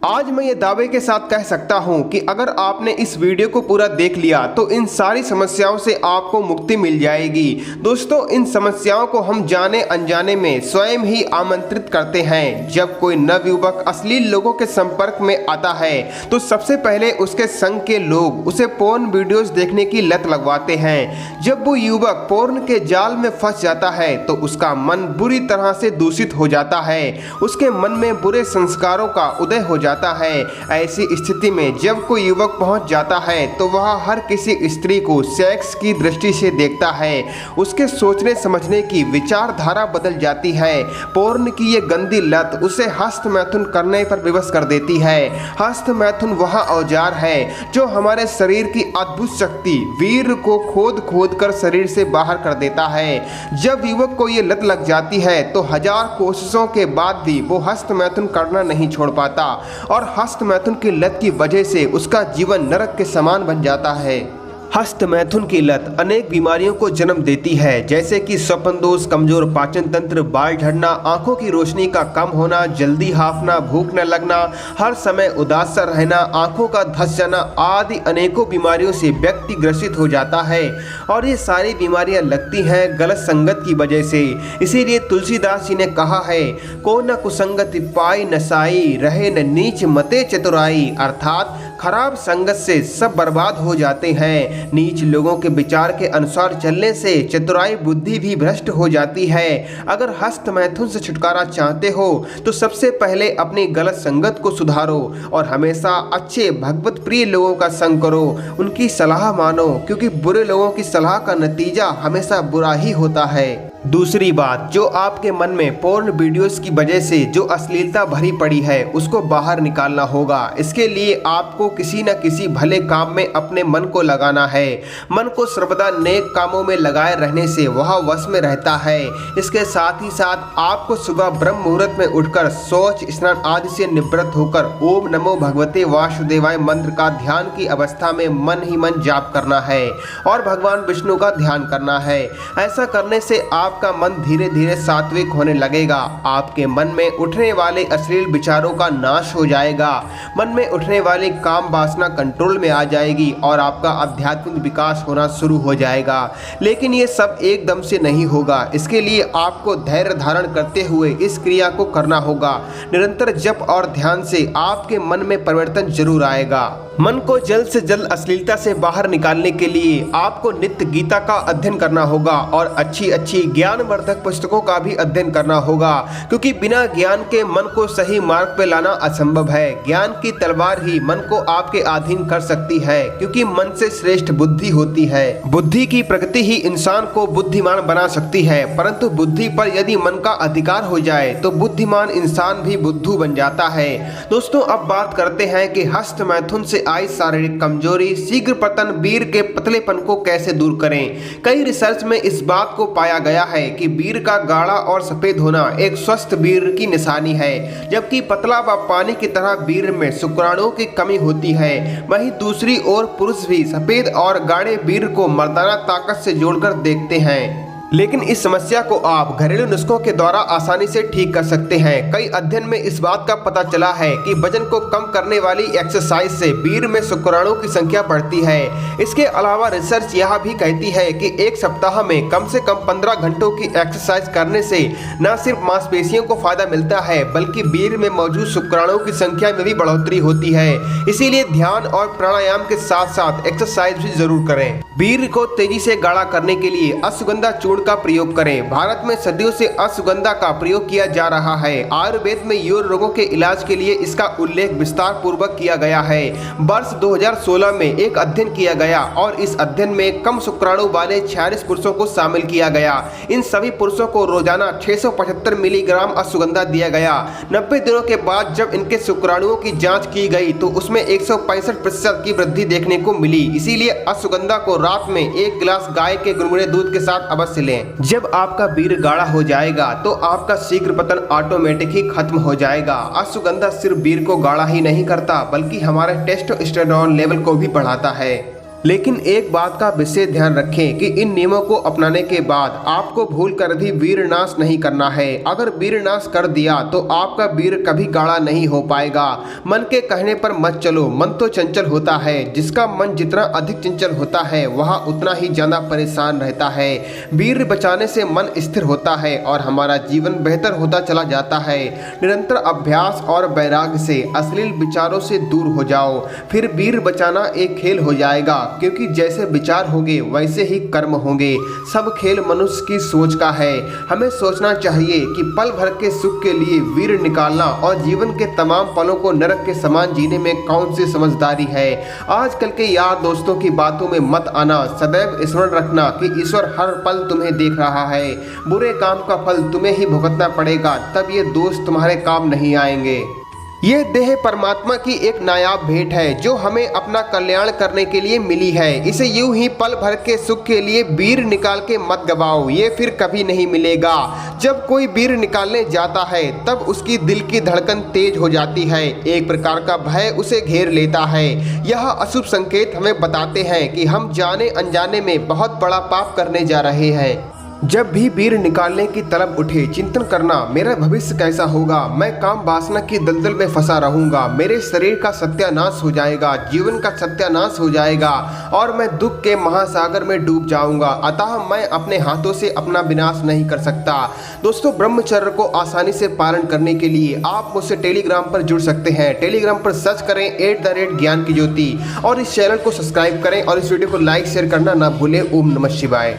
आज मैं ये दावे के साथ कह सकता हूँ कि अगर आपने इस वीडियो को पूरा देख लिया तो इन सारी समस्याओं से आपको मुक्ति मिल जाएगी। दोस्तों, इन समस्याओं को हम जाने अनजाने में स्वयं ही आमंत्रित करते हैं। जब कोई नवयुवक अश्लील लोगों के संपर्क में आता है तो सबसे पहले उसके संग के लोग उसे पोर्न वीडियोस देखने की लत लगवाते हैं। जब वो युवक पोर्न के जाल में फंस जाता है तो उसका मन बुरी तरह से दूषित हो जाता है। उसके मन में बुरे संस्कारों का उदय हो जाता है। ऐसी स्थिति में जब कोई युवक पहुंच जाता है तो वह हर किसी स्त्री को सेक्स की दृष्टि से देखता है। उसके सोचने समझने की विचारधारा बदल जाती है। पोर्न की ये गंदी लत उसे हस्त मैथुन करने पर विवश कर देती है। हस्त मैथुन वह औजार है जो हमारे शरीर की अद्भुत शक्ति वीर को खोद खोद कर शरीर से बाहर कर देता है। जब युवक को ये लत लग जाती है तो हजार कोशिशों के बाद भी वो हस्त मैथुन करना नहीं छोड़ पाता और हस्त मैथुन की लत की वजह से उसका जीवन नरक के समान बन जाता है। हस्त मैथुन की लत अनेक बीमारियों को जन्म देती है, जैसे कि स्वप्न दोष, कमजोर पाचन तंत्र, बाल झड़ना, आंखों की रोशनी का कम होना, जल्दी हांफना, भूख न लगना, हर समय उदास सा रहना, आंखों का धंस जाना आदि अनेकों बीमारियों से व्यक्ति ग्रसित हो जाता है। और ये सारी बीमारियां लगती हैं गलत संगत की वजह से। इसीलिए तुलसीदास जी ने कहा है, को न कुसंगति पाई नसाई, रहे न नीच मते चतुराई। अर्थात खराब संगत से सब बर्बाद हो जाते हैं। नीच लोगों के विचार के अनुसार चलने से चतुराई बुद्धि भी भ्रष्ट हो जाती है। अगर हस्त मैथुन से छुटकारा चाहते हो तो सबसे पहले अपनी गलत संगत को सुधारो और हमेशा अच्छे भगवत प्रिय लोगों का संग करो, उनकी सलाह मानो, क्योंकि बुरे लोगों की सलाह का नतीजा हमेशा बुरा ही होता है। दूसरी बात, जो आपके मन में पोर्न वीडियोस की वजह से जो अश्लीलता भरी पड़ी है उसको बाहर निकालना होगा। इसके लिए आपको किसी न किसी भले काम में अपने मन को लगाना है। मन को सर्वदा नेक कामों में लगाए रहने से वह वश में रहता है। इसके साथ ही साथ आपको सुबह ब्रह्म मुहूर्त में उठकर शौच स्नान आदि से निवृत्त होकर ओम नमो भगवते वासुदेवाय मंत्र का ध्यान की अवस्था में मन ही मन जाप करना है और भगवान विष्णु का ध्यान करना है। ऐसा करने से आपका मन धीरे धीरे सात्विक होने लगेगा। आपके मन में उठने वाले अश्लील विचारों का नाश हो जाएगा। मन में उठने वाली काम वासना कंट्रोल में आ जाएगी और आपका आध्यात्मिक विकास होना शुरू हो जाएगा। लेकिन ये सब एकदम से नहीं होगा। इसके लिए आपको धैर्य धारण करते हुए इस क्रिया को करना होगा। निरंतर जप और ध्यान से आपके मन में परिवर्तन जरूर आएगा। मन को जल्द से जल्द अश्लीलता से बाहर निकालने के लिए आपको नित्य गीता का अध्ययन करना होगा और अच्छी अच्छी ज्ञानवर्धक पुस्तकों का भी अध्ययन करना होगा, क्योंकि बिना ज्ञान के मन को सही मार्ग पे लाना असंभव है। ज्ञान की तलवार ही मन को आपके अधीन कर सकती है, क्योंकि मन से श्रेष्ठ बुद्धि होती है। बुद्धि की प्रगति ही इंसान को बुद्धिमान बना सकती है, परंतु बुद्धि पर यदि मन का अधिकार हो जाए तो बुद्धिमान इंसान भी बुद्धू बन जाता है। दोस्तों, अब बात करते हैं कि हस्त मैथुन से आई शारीरिक कमजोरी, शीघ्र पतन, वीर के पतलेपन को कैसे दूर करें। कई रिसर्च में इस बात को पाया गया है कि वीर का गाढ़ा और सफेद होना एक स्वस्थ वीर की निशानी है, जबकि पतला व पानी की तरह वीर में शुक्राणुओं की कमी होती है। वहीं दूसरी ओर पुरुष भी सफेद और गाढ़े वीर को मर्दाना ताकत से जोड़कर देखते हैं। लेकिन इस समस्या को आप घरेलू नुस्खों के द्वारा आसानी से ठीक कर सकते हैं। कई अध्ययन में इस बात का पता चला है कि वजन को कम करने वाली एक्सरसाइज से वीर में शुक्राणुओं की संख्या बढ़ती है। इसके अलावा रिसर्च यह भी कहती है कि एक सप्ताह में कम से कम 15 घंटों की एक्सरसाइज करने से न सिर्फ मांसपेशियों को फायदा मिलता है, बल्कि वीर में मौजूद शुक्राणुओं की संख्या में भी बढ़ोतरी होती है। इसीलिए ध्यान और प्राणायाम के साथ साथ एक्सरसाइज भी जरूर करें। वीर को तेजी से गाढ़ा करने के लिए अश्वगंधा चूर्ण का प्रयोग करें। भारत में सदियों से अश्वगंधा का प्रयोग किया जा रहा है। आयुर्वेद में यौन रोगों के इलाज के लिए इसका उल्लेख विस्तार पूर्वक किया गया है। वर्ष 2016 में एक अध्ययन किया गया और इस अध्ययन में कम शुक्राणु वाले 46 पुरुषों को शामिल किया गया। इन सभी पुरुषों को रोजाना 675 मिलीग्राम अश्वगंधा दिया गया। 90 दिनों के बाद जब इनके शुक्राणुओं की जांच की गई तो उसमें 165% की वृद्धि देखने को मिली। इसीलिए अश्वगंधा को रात में 1 गिलास गाय के गुनगुने दूध के साथ अवश्य लें। जब आपका वीर गाढ़ा हो जाएगा तो आपका शीघ्र पतन ऑटोमेटिक ही खत्म हो जाएगा। अश्वगंधा सिर्फ वीर को गाढ़ा ही नहीं करता, बल्कि हमारे टेस्टोस्टेरोन लेवल को भी बढ़ाता है। लेकिन एक बात का विशेष ध्यान रखें कि इन नियमों को अपनाने के बाद आपको भूल कर भी वीरनाश नहीं करना है। अगर वीरनाश कर दिया तो आपका वीर कभी गाढ़ा नहीं हो पाएगा। मन के कहने पर मत चलो, मन तो चंचल होता है। जिसका मन जितना अधिक चंचल होता है वह उतना ही ज्यादा परेशान रहता है। वीर बचाने से मन स्थिर होता है और हमारा जीवन बेहतर होता चला जाता है। निरंतर अभ्यास और वैराग्य से अश्लील विचारों से दूर हो जाओ, फिर वीर बचाना एक खेल हो जाएगा। क्योंकि जैसे विचार होंगे वैसे ही कर्म होंगे। सब खेल मनुष्य की सोच का है। हमें सोचना चाहिए कि पल भर के सुख के लिए वीर निकालना और जीवन के तमाम पलों को नरक के समान जीने में कौन सी समझदारी है। आजकल के यार दोस्तों की बातों में मत आना। सदैव स्मरण रखना कि ईश्वर हर पल तुम्हें देख रहा है। बुरे काम का फल तुम्हें ही भुगतना पड़ेगा, तब ये दोस्त तुम्हारे काम नहीं आएंगे। ये देह परमात्मा की एक नायाब भेंट है जो हमें अपना कल्याण करने के लिए मिली है। इसे यूं ही पल भर के सुख के लिए वीर निकाल के मत गवाओ, ये फिर कभी नहीं मिलेगा। जब कोई वीर निकालने जाता है तब उसकी दिल की धड़कन तेज हो जाती है। एक प्रकार का भय उसे घेर लेता है। यह अशुभ संकेत हमें बताते हैं कि हम जाने अनजाने में बहुत बड़ा पाप करने जा रहे हैं। जब भी वीर निकालने की तलब उठे, चिंतन करना, मेरा भविष्य कैसा होगा, मैं काम वासना की दलदल में फंसा रहूंगा, मेरे शरीर का सत्यानाश हो जाएगा, जीवन का सत्यानाश हो जाएगा और मैं दुख के महासागर में डूब जाऊंगा। अतः मैं अपने हाथों से अपना विनाश नहीं कर सकता। दोस्तों, ब्रह्मचर्य को आसानी से पालन करने के लिए आप मुझसे टेलीग्राम पर जुड़ सकते हैं। टेलीग्राम पर सर्च करें @ज्ञान की ज्योति और इस चैनल को सब्सक्राइब करें और इस वीडियो को लाइक शेयर करना ना भूलें। ओम नमः शिवाय।